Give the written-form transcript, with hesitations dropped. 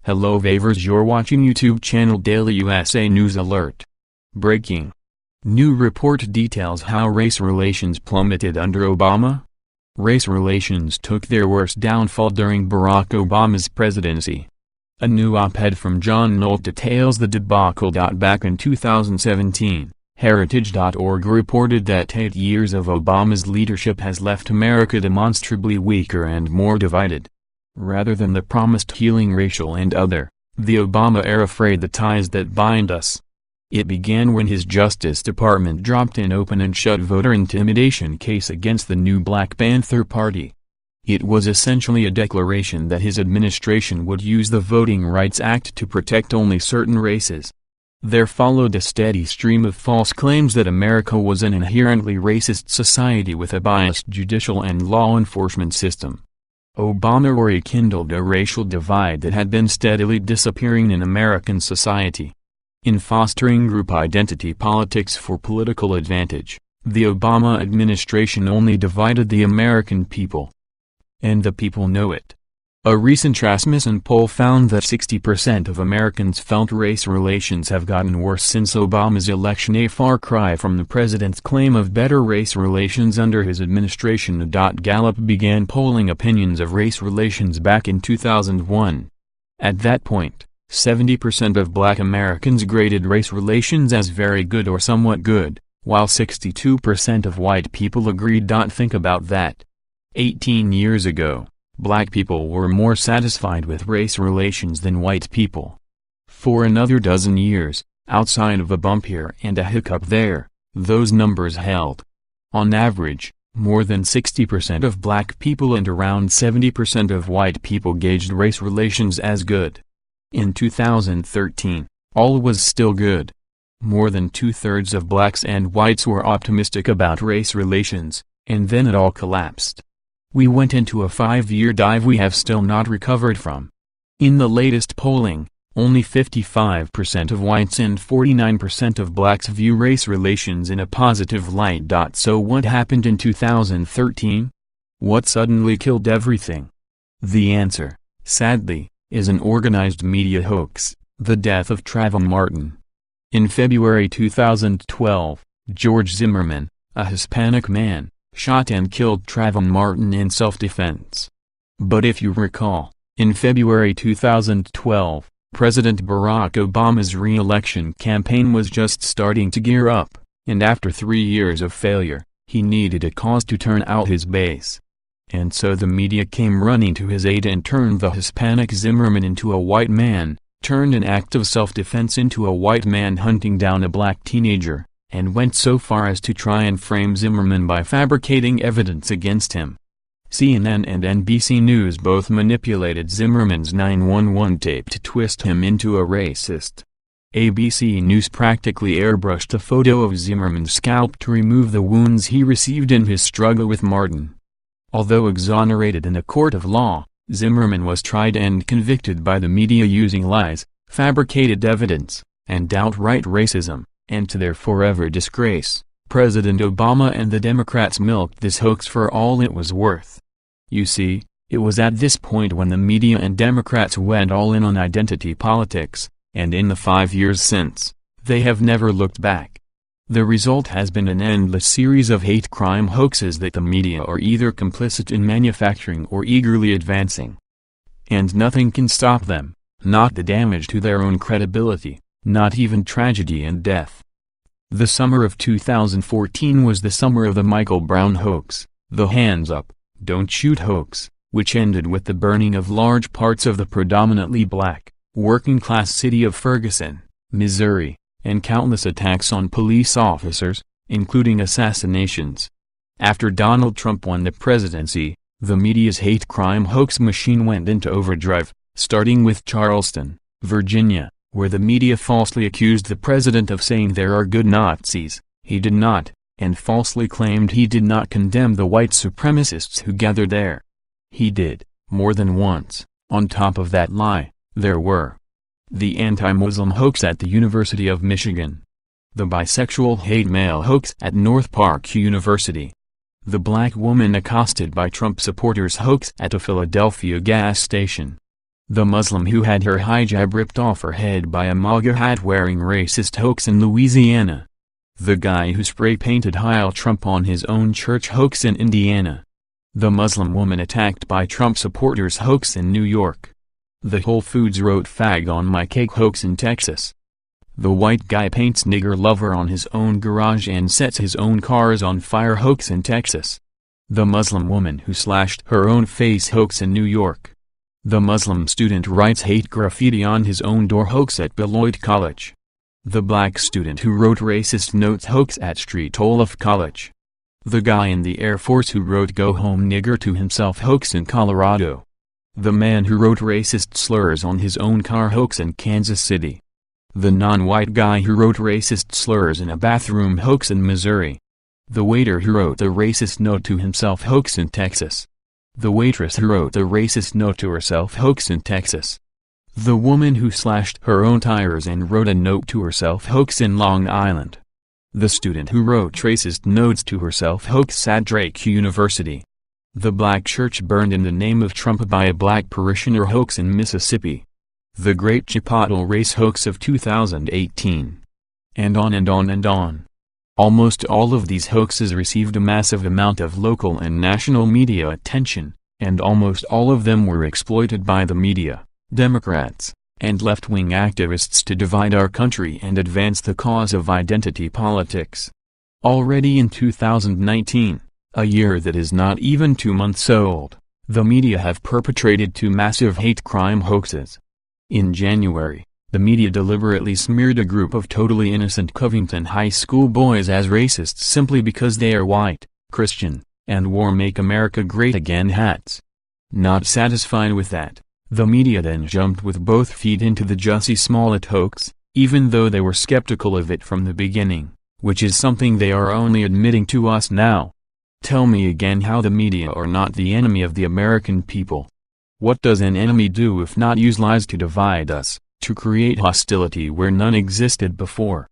Hello Vavers, you're watching YouTube channel Daily USA News Alert. Breaking. New report details how race relations plummeted under Obama. Race relations took their worst downfall during Barack Obama's presidency. A new op-ed from John Nolt details the debacle. Back in 2017, Heritage.org reported that 8 years of Obama's leadership has left America demonstrably weaker and more divided. Rather than the promised healing racial and other, the Obama era frayed the ties that bind us. It began when his Justice Department dropped an open and shut voter intimidation case against the new Black Panther Party. It was essentially a declaration that his administration would use the Voting Rights Act to protect only certain races. There followed a steady stream of false claims that America was an inherently racist society with a biased judicial and law enforcement system. Obama rekindled a racial divide that had been steadily disappearing in American society. In fostering group identity politics for political advantage, the Obama administration only divided the American people. And the people know it. A recent Rasmussen poll found that 60% of Americans felt race relations have gotten worse since Obama's election, a far cry from the president's claim of better race relations under his administration. Gallup began polling opinions of race relations back in 2001. At that point, 70% of Black Americans graded race relations as very good or somewhat good, while 62% of white people agreed. Think about that. 18 years ago, Black people were more satisfied with race relations than white people. For another dozen years, outside of a bump here and a hiccup there, those numbers held. On average, more than 60% of Black people and around 70% of white people gauged race relations as good. In 2013, all was still good. More than two-thirds of Blacks and whites were optimistic about race relations, and then it all collapsed. We went into a 5-year dive we have still not recovered from. In the latest polling, only 55% of whites and 49% of Blacks view race relations in a positive light. So what happened in 2013? What suddenly killed everything? The answer, sadly, is an organized media hoax, the death of Trayvon Martin. In February 2012, George Zimmerman, a Hispanic man, shot and killed Trayvon Martin in self-defense. But if you recall, in February 2012, President Barack Obama's re-election campaign was just starting to gear up, and after 3 years of failure, he needed a cause to turn out his base. And so the media came running to his aid and turned the Hispanic Zimmerman into a white man, turned an act of self-defense into a white man hunting down a Black teenager, and went so far as to try and frame Zimmerman by fabricating evidence against him. CNN and NBC News both manipulated Zimmerman's 911 tape to twist him into a racist. ABC News practically airbrushed a photo of Zimmerman's scalp to remove the wounds he received in his struggle with Martin. Although exonerated in a court of law, Zimmerman was tried and convicted by the media using lies, fabricated evidence, and outright racism. And to their forever disgrace, President Obama and the Democrats milked this hoax for all it was worth. You see, it was at this point when the media and Democrats went all in on identity politics, and in the 5 years since, they have never looked back. The result has been an endless series of hate crime hoaxes that the media are either complicit in manufacturing or eagerly advancing. And nothing can stop them, not the damage to their own credibility. Not even tragedy and death. The summer of 2014 was the summer of the Michael Brown hoax, the hands up, don't shoot hoax, which ended with the burning of large parts of the predominantly Black, working-class city of Ferguson, Missouri, and countless attacks on police officers, including assassinations. After Donald Trump won the presidency, the media's hate crime hoax machine went into overdrive, starting with Charleston, Virginia, where the media falsely accused the president of saying there are good Nazis. He did not, and falsely claimed he did not condemn the white supremacists who gathered there. He did, more than once. On top of that lie, there were the anti-Muslim hoax at the University of Michigan, the bisexual hate mail hoax at North Park University, the Black woman accosted by Trump supporters hoax at a Philadelphia gas station, The Muslim who had her hijab ripped off her head by a MAGA hat-wearing racist hoax in Louisiana. The guy who spray-painted Heil Trump on his own church hoax in Indiana. The Muslim woman attacked by Trump supporters hoax in New York. The Whole Foods wrote "fag on my cake" hoax in Texas. The white guy paints "nigger lover" on his own garage and sets his own cars on fire hoax in Texas. The Muslim woman who slashed her own face hoax in New York. The Muslim student writes hate graffiti on his own door hoax at Beloit College. The black student who wrote racist notes hoax at Street Olaf College. The guy in the Air Force who wrote "Go home nigger" to himself hoax in Colorado. The man who wrote racist slurs on his own car hoax in Kansas City. The non-white guy who wrote racist slurs in a bathroom hoax in Missouri. The waiter who wrote a racist note to himself hoax in Texas. The waitress who wrote a racist note to herself hoax in Texas. The woman who slashed her own tires and wrote a note to herself hoax in Long Island. The student who wrote racist notes to herself hoax at Drake University. The black church burned in the name of Trump by a black parishioner hoax in Mississippi. The Great Chipotle Race hoax of 2018. And on and on and on. Almost all of these hoaxes received a massive amount of local and national media attention, and almost all of them were exploited by the media, Democrats, and left-wing activists to divide our country and advance the cause of identity politics. Already in 2019, a year that is not even 2 months old, the media have perpetrated 2 massive hate crime hoaxes. In January, the media deliberately smeared a group of totally innocent Covington High School boys as racists simply because they are white, Christian, and wore "Make America Great Again" hats. Not satisfied with that, the media then jumped with both feet into the Jussie Smollett hoax, even though they were skeptical of it from the beginning, which is something they are only admitting to us now. Tell me again how the media are not the enemy of the American people. What does an enemy do if not use lies to divide us, to create hostility where none existed before?